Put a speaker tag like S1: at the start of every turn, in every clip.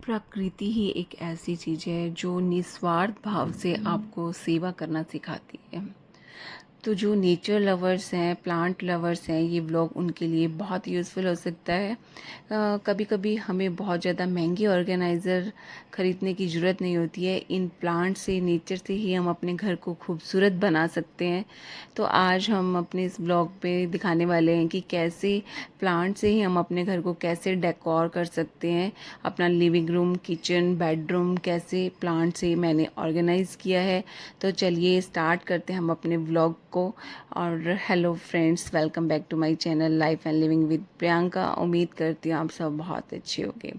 S1: प्रकृति ही एक ऐसी चीज़ है जो निस्वार्थ भाव से आपको सेवा करना सिखाती है। तो जो नेचर लवर्स हैं, प्लांट लवर्स हैं, ये व्लॉग उनके लिए बहुत यूज़फुल हो सकता है। कभी कभी हमें बहुत ज़्यादा महंगी ऑर्गेनाइज़र ख़रीदने की ज़रूरत नहीं होती है। इन प्लांट से, नेचर से ही हम अपने घर को खूबसूरत बना सकते हैं। तो आज हम अपने इस ब्लॉग पे दिखाने वाले हैं कि कैसे प्लांट से ही हम अपने घर को कैसे डेकोर कर सकते हैं। अपना लिविंग रूम, किचन, बेडरूम कैसे प्लांट से मैंने ऑर्गेनाइज़ किया है। तो चलिए स्टार्ट करते हैं हम अपने व्लॉग को। और hello friends, welcome back to my channel life and living with Priyanka. उम्मीद करती हूँ आप सब बहुत अच्छे होंगे।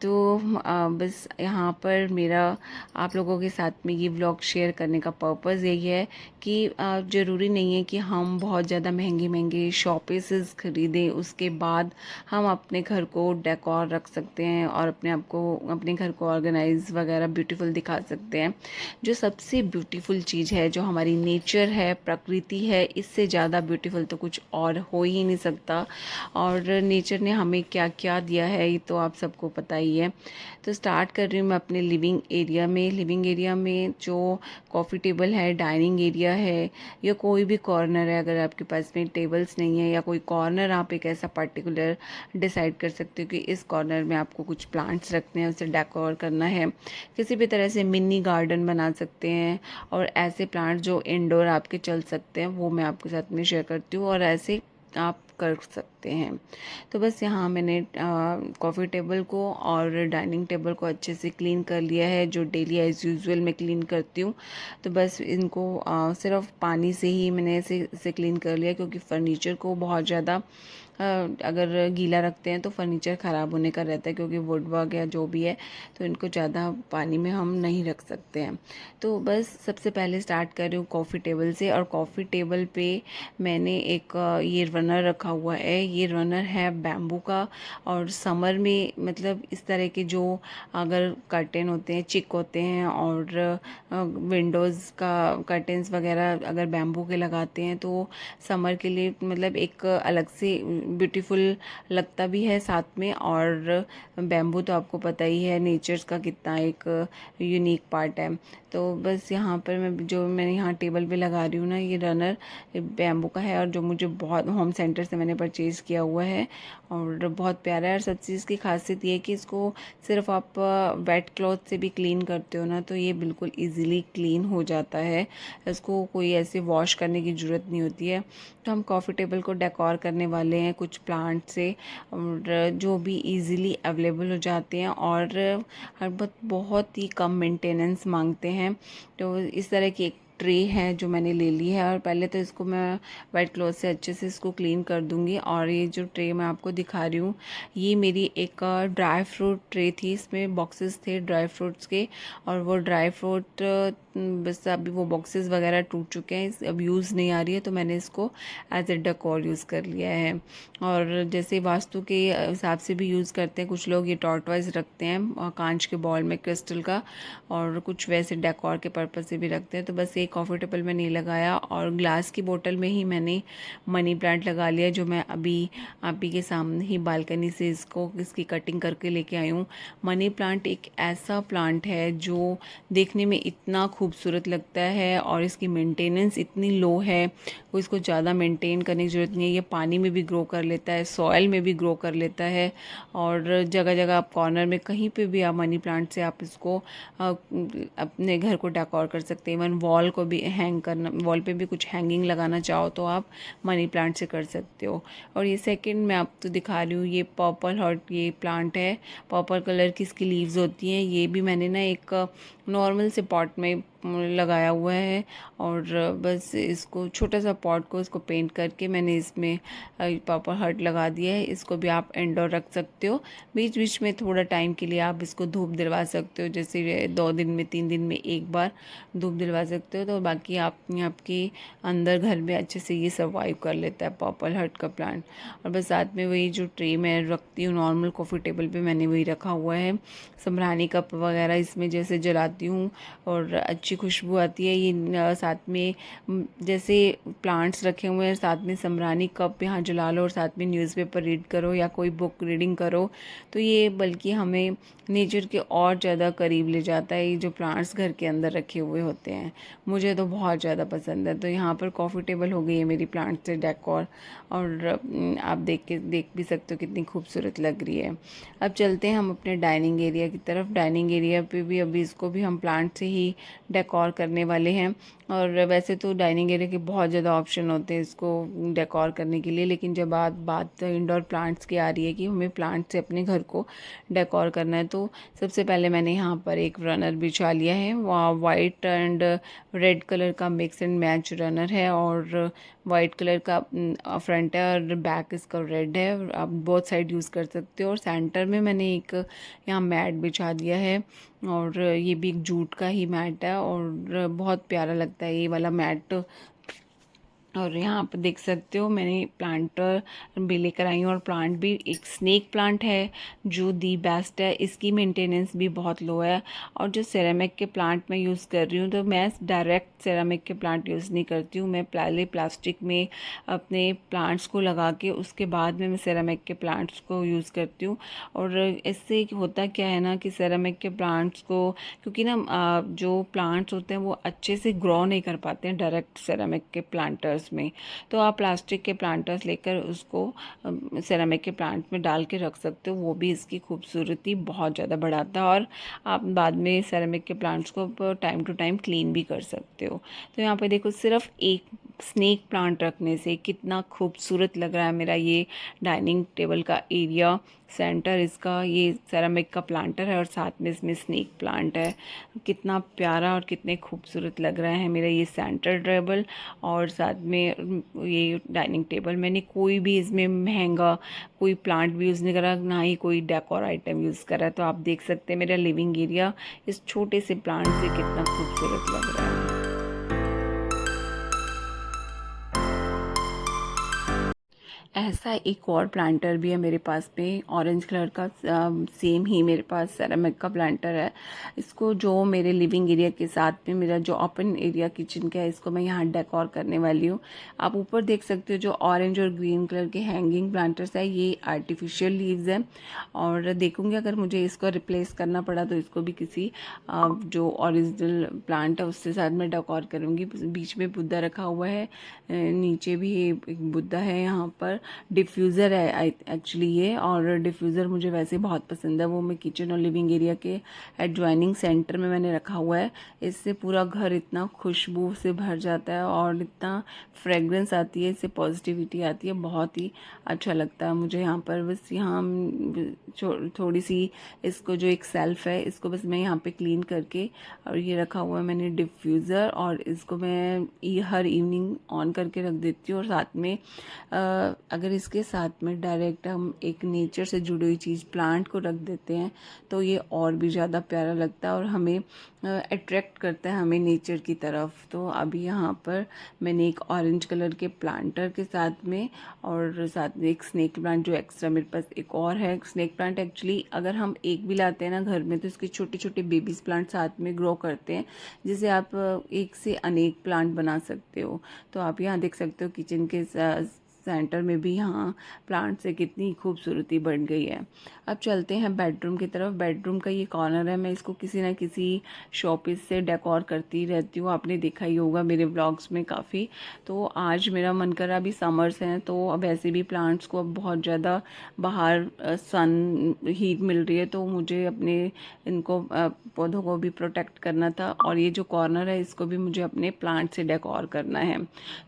S1: तो बस यहाँ पर मेरा आप लोगों के साथ में ये व्लॉग शेयर करने का पर्पज़ यही है कि ज़रूरी नहीं है कि हम बहुत ज़्यादा महंगे महंगे शॉ पीसेस ख़रीदें, उसके बाद हम अपने घर को डेकोर रख सकते हैं और अपने आप को, अपने घर को ऑर्गेनाइज वगैरह ब्यूटीफुल दिखा सकते हैं। जो सबसे ब्यूटीफुल चीज़ है, जो हमारी नेचर है, प्रकृति है, इससे ज़्यादा ब्यूटीफुल तो कुछ और हो ही नहीं सकता। और नेचर ने हमें क्या क्या दिया है ये तो आप सबको पता ही है। तो स्टार्ट कर रही हूँ मैं अपने लिविंग एरिया में। लिविंग एरिया में जो कॉफ़ी टेबल है, डाइनिंग एरिया है, या कोई भी कॉर्नर है, अगर आपके पास में टेबल्स नहीं है या कोई कॉर्नर, आप एक ऐसा पर्टिकुलर डिसाइड कर सकते हो कि इस कॉर्नर में आपको कुछ प्लांट्स रखने हैं, उसे डेकोर करना है। किसी भी तरह से मिनी गार्डन बना सकते हैं। और ऐसे प्लांट जो इंडोर आपके चल सकते हैं वो मैं आपके साथ में शेयर करती हूँ, और ऐसे आप कर सकते हैं। तो बस यहाँ मैंने कॉफ़ी टेबल को और डाइनिंग टेबल को अच्छे से क्लीन कर लिया है, जो डेली एज़ यूजुअल मैं क्लीन करती हूँ। तो बस इनको सिर्फ पानी से ही मैंने इसे क्लीन कर लिया, क्योंकि फर्नीचर को बहुत ज़्यादा अगर गीला रखते हैं तो फर्नीचर ख़राब होने का रहता है, क्योंकि वुड वर्क या जो भी है, तो इनको ज़्यादा पानी में हम नहीं रख सकते हैं। तो बस सबसे पहले स्टार्ट कर रही हूँ कॉफ़ी टेबल से। और कॉफ़ी टेबल पे मैंने एक ये रनर रखा हुआ है। ये रनर है बैम्बू का। और समर में मतलब इस तरह के जो अगर कर्टेन होते हैं, चिक होते हैं, और विंडोज़ का कर्टेंस वगैरह अगर बैम्बू के लगाते हैं तो समर के लिए मतलब एक अलग से ब्यूटीफुल लगता भी है साथ में। और बैम्बू तो आपको पता ही है नेचर्स का कितना एक यूनिक पार्ट है। तो बस यहाँ पर मैंने यहाँ टेबल पे लगा रही हूँ ना, ये रनर बैम्बू का है, और जो मुझे बहुत होम सेंटर से मैंने परचेज़ किया हुआ है, और बहुत प्यारा है। और सब चीज़ की खासियत ये है कि इसको सिर्फ आप वेट क्लॉथ से भी क्लीन करते हो ना, तो ये बिल्कुल ईज़िली क्लीन हो जाता है। इसको कोई ऐसे वॉश करने की ज़रूरत नहीं होती है। तो हम कॉफ़ी टेबल को डेकोर करने वाले हैं कुछ प्लांट से, और जो भी इजीली अवेलेबल हो जाते हैं, और हर बहुत बहुत ही कम मेंटेनेंस मांगते हैं। तो इस तरह की एक ट्रे है जो मैंने ले ली है, और पहले तो इसको मैं वाइट क्लॉथ से अच्छे से इसको क्लीन कर दूंगी। और ये जो ट्रे मैं आपको दिखा रही हूँ, ये मेरी एक ड्राई फ्रूट ट्रे थी। इसमें बॉक्सेस थे ड्राई फ्रूट्स के, और वो ड्राई फ्रूट बस अभी वो बॉक्सेस वगैरह टूट चुके हैं, अब यूज़ नहीं आ रही है, तो मैंने इसको एज ए डेकोर यूज़ कर लिया है। और जैसे वास्तु के हिसाब से भी यूज़ करते हैं कुछ लोग, ये टॉर्टवाइज रखते हैं कांच के बॉल में क्रिस्टल का, और कुछ वैसे डेकोर के पर्पज़ से भी रखते हैं। तो बस एक कॉफ़ी टेबल में नहीं लगाया, और ग्लास की बोतल में ही मैंने मनी प्लांट लगा लिया, जो मैं अभी आप ही के सामने ही बालकनी से इसकी कटिंग करके लेके आई हूँ। मनी प्लांट एक ऐसा प्लांट है जो देखने में इतना खूबसूरत लगता है, और इसकी मेंटेनेंस इतनी लो है, वो इसको ज़्यादा मेंटेन करने की ज़रूरत नहीं है। ये पानी में भी ग्रो कर लेता है, सॉयल में भी ग्रो कर लेता है, और जगह जगह आप कॉर्नर में कहीं पे भी आप मनी प्लांट से आप इसको अपने घर को डेकोर कर सकते हैं। इवन वॉल को भी हैंग करना, वॉल पे भी कुछ हैंगिंग लगाना चाहो तो आप मनी प्लांट से कर सकते हो। और ये सेकंड मैं आपको दिखा रही हूँ, ये पर्पल हार्ट ये प्लांट है। पर्पल कलर की इसकी लीव्स होती हैं। ये भी मैंने ना एक नॉर्मल से पॉट में लगाया हुआ है, और बस इसको छोटा सा पॉट को इसको पेंट करके मैंने इसमें पर्पल हार्ट लगा दिया है। इसको भी आप इंडोर रख सकते हो। बीच बीच में थोड़ा टाइम के लिए आप इसको धूप दिलवा सकते हो, जैसे 2 दिन में 3 दिन में एक बार धूप दिलवा सकते हो। तो बाकी आपके अंदर घर में अच्छे से ये सर्वाइव कर लेता है पर्पल हार्ट का प्लांट। और बस साथ में वही जो ट्रे मैं रखती हूँ नॉर्मल कॉफ़ी टेबल पे, मैंने वही रखा हुआ है। संभरानी कप वगैरह इसमें जैसे जलाती हूँ, और अच्छी अच्छी खुशबू आती है। ये साथ में जैसे प्लांट्स रखे हुए हैं, साथ में समरानी कप यहाँ जला लो और साथ में न्यूज़पेपर रीड करो या कोई बुक रीडिंग करो, तो ये बल्कि हमें नेचर के और ज़्यादा करीब ले जाता है। ये जो प्लांट्स घर के अंदर रखे हुए होते हैं मुझे तो बहुत ज़्यादा पसंद है। तो यहाँ पर कॉफ़ी टेबल हो गई है मेरी प्लांट से डेकोर, और आप देख भी सकते हो कितनी खूबसूरत लग रही है। अब चलते हैं हम अपने डाइनिंग एरिया की तरफ। डाइनिंग एरिया पे भी अभी इसको भी हम प्लांट से ही डेकोर करने वाले हैं। और वैसे तो डाइनिंग एरिया के बहुत ज़्यादा ऑप्शन होते हैं इसको डेकोर करने के लिए, लेकिन जब बात इंडोर प्लांट्स की आ रही है कि हमें प्लांट से अपने घर को डेकोर करना है, तो सबसे पहले मैंने यहाँ पर एक रनर बिछा लिया है। वहाँ वाइट एंड रेड कलर का मिक्स एंड मैच रनर है, और वाइट कलर का फ्रंट है और बैक इसका रेड है। आप बोथ साइड यूज़ कर सकते हो। और सेंटर में मैंने एक यहाँ मैट बिछा दिया है, और ये भी एक जूट का ही मैट है और बहुत प्यारा लगता है ये वाला मैट। और यहाँ पर देख सकते हो मैंने प्लांट भी लेकर आई हूँ, और प्लांट भी एक स्नेक प्लांट है जो दी बेस्ट है। इसकी मेंटेनेंस भी बहुत लो है। और जो सेरेमिक के प्लांट मैं यूज़ कर रही हूँ, तो मैं डायरेक्ट सेरेमिक के प्लांट यूज़ नहीं करती हूँ। मैं पहले प्लास्टिक में अपने प्लांट्स को लगा के उसके बाद में मैं सेरेमिक के प्लांट्स को यूज़ करती हूँ। और इससे होता क्या है ना कि सेरेमिक के प्लांट्स को, क्योंकि ना जो प्लांट्स होते हैं वो अच्छे से ग्रो नहीं कर पाते हैं डायरेक्ट सेरेमिक के प्लांटर्स में। तो आप प्लास्टिक के प्लांटर्स लेकर उसको सेरामिक के प्लांट में डाल के रख सकते हो, वो भी इसकी खूबसूरती बहुत ज़्यादा बढ़ाता है। और आप बाद में सेरामिक के प्लांट्स को टाइम टू टाइम क्लीन भी कर सकते हो। तो यहाँ पे देखो सिर्फ एक स्नेक प्लांट रखने से कितना खूबसूरत लग रहा है मेरा ये डाइनिंग टेबल का एरिया। सेंटर इसका ये सेरामिक का प्लांटर है और साथ में इसमें स्नेक प्लांट है। कितना प्यारा और कितने खूबसूरत लग रहा है मेरा ये सेंटर टेबल और साथ में ये डाइनिंग टेबल। मैंने कोई भी इसमें महंगा कोई प्लांट भी यूज़ नहीं करा, ना ही कोई डेकोर आइटम यूज़ करा। तो आप देख सकते हैं मेरा लिविंग एरिया इस छोटे से प्लांट से कितना खूबसूरत लग रहा है। ऐसा एक और प्लांटर भी है मेरे पास में, ऑरेंज कलर का, सेम ही मेरे पास सेरामिक का प्लांटर है। इसको जो मेरे लिविंग एरिया के साथ में मेरा जो ओपन एरिया किचन का है, इसको मैं यहाँ डेकोर करने वाली हूँ। आप ऊपर देख सकते हो जो ऑरेंज और ग्रीन कलर के हैंगिंग प्लांटर्स है, ये आर्टिफिशियल लीव्स हैं। और देखूँगी अगर मुझे इसको रिप्लेस करना पड़ा तो इसको भी किसी जो ओरिजिनल प्लांट है उससे साथ में डेकोर करूँगी। बीच में बुद्धा रखा हुआ है, नीचे भी एक बुद्धा है। यहाँ पर डिफ्यूज़र है एक्चुअली ये, और डिफ्यूज़र मुझे वैसे बहुत पसंद है। वो मैं किचन और लिविंग एरिया के एडजॉइनिंग सेंटर में मैंने रखा हुआ है। इससे पूरा घर इतना खुशबू से भर जाता है और इतना फ्रेगरेंस आती है, इससे पॉजिटिविटी आती है, बहुत ही अच्छा लगता है मुझे। यहाँ पर बस यहाँ थोड़ी सी इसको जो एक सेल्फ है इसको बस मैं यहाँ पे क्लीन करके, और ये रखा हुआ है मैंने डिफ्यूज़र, और इसको मैं हर इवनिंग ऑन करके रख देती हूँ। और साथ में अगर इसके साथ में डायरेक्ट हम एक नेचर से जुड़ी हुई चीज़ प्लांट को रख देते हैं तो ये और भी ज़्यादा प्यारा लगता है और हमें अट्रैक्ट करता है हमें नेचर की तरफ। तो अभी यहाँ पर मैंने एक ऑरेंज कलर के प्लांटर के साथ में, और साथ में एक स्नेक प्लांट जो एक्स्ट्रा मेरे पास एक और है। स्नेक प्लांट एक्चुअली अगर हम एक भी लाते हैं ना घर में तो इसके छोटे छोटे बेबीज प्लांट साथ में ग्रो करते हैं, जिसे आप एक से अनेक प्लांट बना सकते हो। तो आप यहाँ देख सकते हो किचन के सेंटर में भी यहाँ प्लांट से कितनी खूबसूरती बढ़ गई है। अब चलते हैं बेडरूम की तरफ। बेडरूम का ये कॉर्नर है, मैं इसको किसी ना किसी शोपीस से डेकोर करती रहती हूँ, आपने देखा ही होगा मेरे व्लॉग्स में काफ़ी। तो आज मेरा मन करा, अभी समर्स हैं तो अब ऐसे भी प्लांट्स को अब बहुत ज़्यादा बाहर सन हीट मिल रही है, तो मुझे अपने इनको पौधों को भी प्रोटेक्ट करना था। और ये जो कॉर्नर है इसको भी मुझे अपने प्लांट से डेकोर करना है।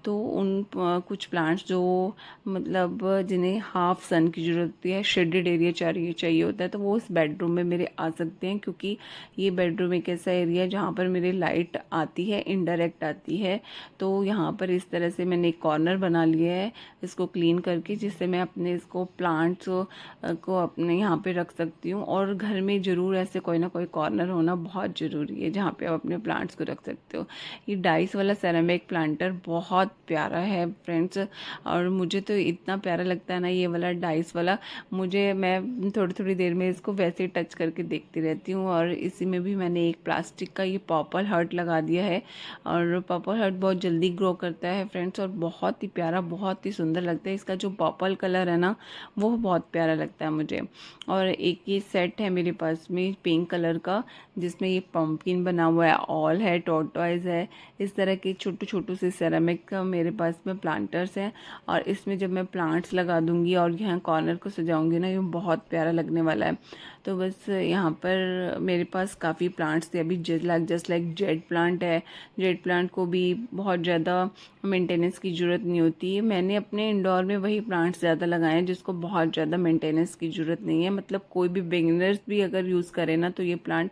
S1: तो उन कुछ प्लांट्स जो मतलब जिन्हें हाफ सन की ज़रूरत होती है, शेडेड एरिया चाहिए होता है, तो वो इस बेडरूम में मेरे आ सकते हैं, क्योंकि ये बेडरूम एक ऐसा एरिया है जहाँ पर मेरे लाइट आती है, इनडायरेक्ट आती है। तो यहाँ पर इस तरह से मैंने एक कॉर्नर बना लिया है इसको क्लीन करके, जिससे मैं अपने इसको प्लांट्स को अपने यहाँ पे रख सकती हूँ। और घर में ज़रूर ऐसे कोई ना कोई कॉर्नर होना बहुत ज़रूरी है जहाँ पे आप अपने प्लांट्स को रख सकते हो। ये डाइस वाला सेरामिक प्लांटर बहुत प्यारा है फ्रेंड्स, और मुझे तो इतना प्यारा लगता है ना ये वाला डाइस वाला। मैं थोड़ी थोड़ी देर में इसको वैसे ही टच करके देखती रहती हूँ। और इसी में भी मैंने एक प्लास्टिक का ये पर्पल हार्ट लगा दिया है। और पर्पल हार्ट बहुत जल्दी ग्रो करता है फ्रेंड्स, और बहुत ही प्यारा, बहुत ही सुंदर लगता है। इसका जो पर्पल कलर है ना वो बहुत प्यारा लगता है मुझे। और एक ये सेट है मेरे पास में पिंक कलर का, जिसमें ये पंपकिन बना हुआ है, ऑल है, टॉर्टॉइज है। इस तरह के छोटू छोटू से सेरेमिक का मेरे पास में प्लांटर्स हैं। और इसमें जब मैं प्लांट्स लगा दूंगी और यहाँ कॉर्नर को सजाऊंगी ना, ये बहुत प्यारा लगने वाला है। तो बस यहाँ पर मेरे पास काफ़ी प्लांट्स थे अभी। जस्ट लाइक जेड प्लांट है। जेड प्लांट को भी बहुत ज़्यादा मेंटेनेंस की ज़रूरत नहीं होती है। मैंने अपने इंडोर में वही प्लांट्स ज़्यादा लगाए हैं जिसको बहुत ज़्यादा मेंटेनेंस की ज़रूरत नहीं है। मतलब कोई भी बिगिनर्स भी अगर यूज़ करे ना तो ये प्लांट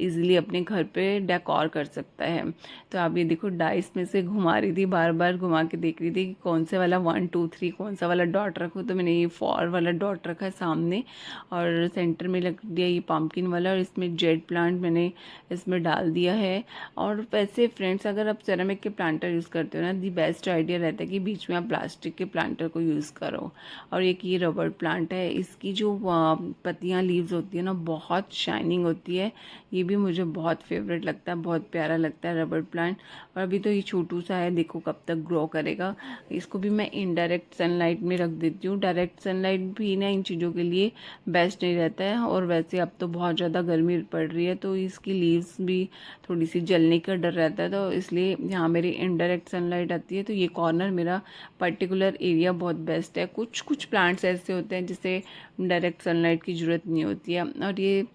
S1: इजीली अपने घर पे डेकोर कर सकता है। तो आप ये देखो, डाइस में से घुमा रही थी, बार बार घुमा के देख रही थी कि कौन से वाला 1 2 3 कौन सा वाला डॉट रखूँ। तो मैंने ये 4 वाला डॉट रखा है सामने, और सेंटर में लग दिया ये पम्पकिन वाला, और इसमें जेड प्लांट मैंने इसमें डाल दिया है। और वैसे फ्रेंड्स, अगर आप सेरेमिक के प्लांटर यूज़ करते हो ना, दी बेस्ट आइडिया रहता है कि बीच में आप प्लास्टिक के प्लांटर को यूज़ करो। और एक ये रबर प्लांट है, इसकी जो पत्तियाँ, लीव्स होती है ना, बहुत शाइनिंग होती है। ये भी मुझे बहुत फेवरेट लगता है, बहुत प्यारा लगता है रबर प्लांट। और अभी तो ये छोटू सा है, देखो कब तक ग्रो करेगा। इसको भी मैं इनडायरेक्ट सनलाइट में रख देती हूँ। डायरेक्ट सनलाइट भी ना इन चीज़ों के लिए बेस्ट नहीं रहता है। और वैसे अब तो बहुत ज़्यादा गर्मी पड़ रही है, तो इसकी लीव्स भी थोड़ी सी जलने का डर रहता है। तो इसलिए यहाँ मेरी इनडायरेक्ट सनलाइट आती है। तो ये कॉर्नर मेरा पर्टिकुलर एरिया बहुत बेस्ट है। कुछ कुछ प्लांट्स ऐसे होते हैं जिसे डायरेक्ट सनलाइट की ज़रूरत नहीं होती है। और ये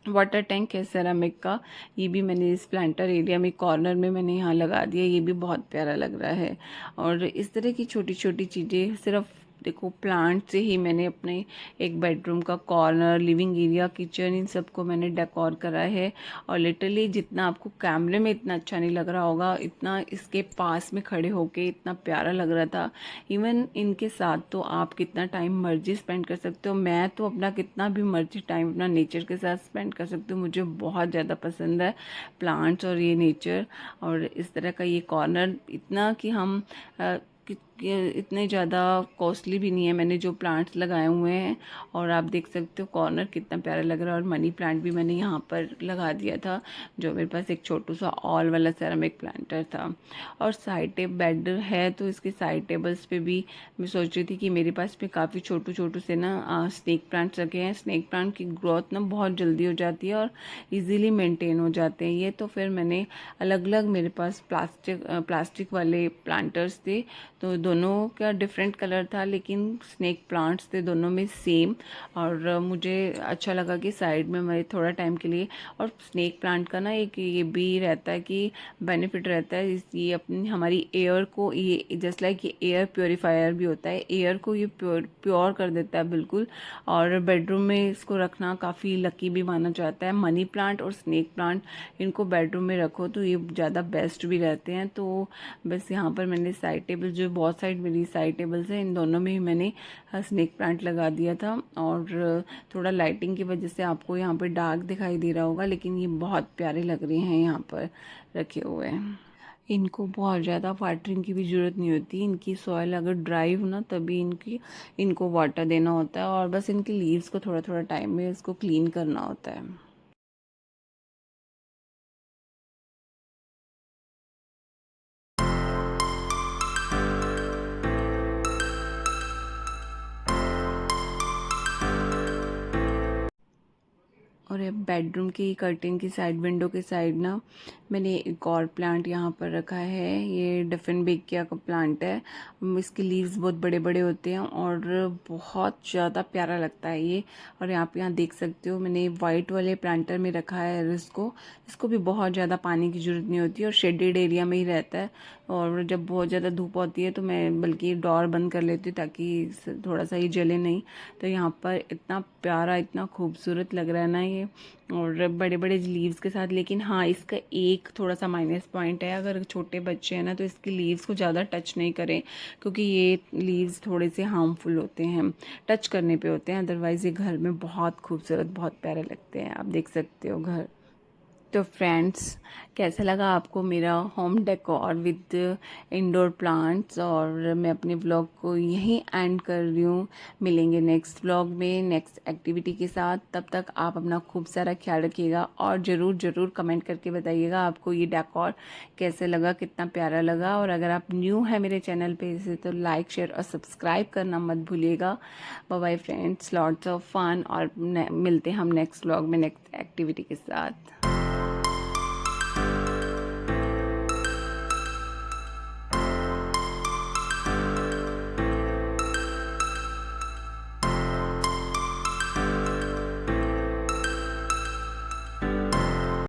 S1: वाटर टैंक है सेरामिक का, ये भी मैंने इस प्लांटर एरिया में कॉर्नर में मैंने यहाँ लगा दिया। ये भी बहुत प्यारा लग रहा है। और इस तरह की छोटी छोटी चीज़ें, सिर्फ देखो प्लांट से ही मैंने अपने एक बेडरूम का कॉर्नर, लिविंग एरिया, किचन, इन सबको मैंने डेकोर करा है। और लिटरली जितना आपको कैमरे में इतना अच्छा नहीं लग रहा होगा, इतना इसके पास में खड़े होके इतना प्यारा लग रहा था। इवन इनके साथ तो आप कितना टाइम मर्जी स्पेंड कर सकते हो। मैं तो अपना कितना भी मर्जी टाइम अपना नेचर के साथ स्पेंड कर सकती हूँ। मुझे बहुत ज़्यादा पसंद है प्लांट्स और ये नेचर। और इस तरह का ये कॉर्नर इतना कि हम ये इतने ज़्यादा कॉस्टली भी नहीं है, मैंने जो प्लांट्स लगाए हुए हैं। और आप देख सकते हो कॉर्नर कितना प्यारा लग रहा है। और मनी प्लांट भी मैंने यहाँ पर लगा दिया था, जो मेरे पास एक छोटू सा ऑल वाला सेरामिक प्लांटर था। और साइड टेब बेड है, तो इसके साइड टेबल्स पे भी मैं सोच रही थी कि मेरे पास भी काफ़ी छोटू छोटू से ना स्नेक प्लांट्स रखे हैं। स्नेक प्लांट की ग्रोथ ना बहुत जल्दी हो जाती है और इजीली मेंटेन हो जाते हैं ये। तो फिर मैंने अलग अलग, मेरे पास प्लास्टिक वाले प्लांटर्स थे, तो दोनों का डिफरेंट कलर था, लेकिन स्नेक प्लांट्स थे दोनों में सेम। और मुझे अच्छा लगा कि साइड में मैं थोड़ा टाइम के लिए। और स्नेक प्लांट का ना एक ये भी रहता है कि बेनिफिट रहता है, ये अपनी हमारी एयर को, ये जस्ट लाइक ये एयर प्योरीफायर भी होता है, एयर को ये प्योर कर देता है बिल्कुल। और बेडरूम में इसको रखना काफ़ी लकी भी माना जाता है। मनी प्लांट और स्नेक प्लांट, इनको बेडरूम में रखो तो ये ज़्यादा बेस्ट भी रहते हैं। तो बस यहाँ पर मैंने साइड टेबल, जो बहुत साइड मेरी साइड टेबल्स हैं, इन दोनों में ही मैंने स्नेक प्लांट लगा दिया था। और थोड़ा लाइटिंग की वजह से आपको यहाँ पर डार्क दिखाई दे रहा होगा, लेकिन ये बहुत प्यारे लग रहे हैं यहाँ पर रखे हुए हैं। इनको बहुत ज़्यादा वाटरिंग की भी ज़रूरत नहीं होती। इनकी सॉइल अगर ड्राई हो ना, तभी इनको वाटर देना होता है। और बस इनकी लीव्स को थोड़ा थोड़ा टाइम में इसको क्लीन करना होता है। और ये बेडरूम की कर्टेन की साइड, विंडो के साइड ना, मैंने एक और प्लांट यहाँ पर रखा है। ये डिफिनबेकिया का प्लांट है। इसके लीव्स बहुत बड़े बड़े होते हैं और बहुत ज़्यादा प्यारा लगता है ये। और आप यहाँ देख सकते हो, मैंने वाइट वाले प्लांटर में रखा है इसको भी बहुत ज़्यादा पानी की ज़रूरत नहीं होती और शेडेड एरिया में ही रहता है। और जब बहुत ज़्यादा धूप होती है तो मैं बल्कि डोर बंद कर लेती हूँ ताकि थोड़ा सा ये जले नहीं। तो यहाँ पर इतना प्यारा, इतना खूबसूरत लग रहा है ना ये, और बड़े बड़े लीव्स के साथ। लेकिन हाँ, इसका एक थोड़ा सा माइनस पॉइंट है, अगर छोटे बच्चे हैं ना तो इसके लीव्स को ज़्यादा टच नहीं करें, क्योंकि ये लीव्स थोड़े से हार्मफुल होते हैं, टच करने पे होते हैं। अदरवाइज़ ये घर में बहुत खूबसूरत, बहुत प्यारे लगते हैं। आप देख सकते हो घर। तो फ्रेंड्स, कैसा लगा आपको मेरा home decor with indoor plants. और मैं अपने व्लॉग को यहीं एंड कर रही हूँ। मिलेंगे नेक्स्ट व्लॉग में नेक्स्ट एक्टिविटी के साथ। तब तक आप अपना खूब सारा ख्याल रखिएगा और ज़रूर कमेंट करके बताइएगा आपको ये डेकोर कैसे लगा, कितना प्यारा लगा। और अगर आप न्यू है मेरे चैनल पे से तो लाइक शेयर और सब्सक्राइब करना मत भूलिएगा। Bye bye friends, lots of fun. और मिलते हैं हम नेक्स्ट व्लॉग में नेक्स्ट एक्टिविटी के साथ।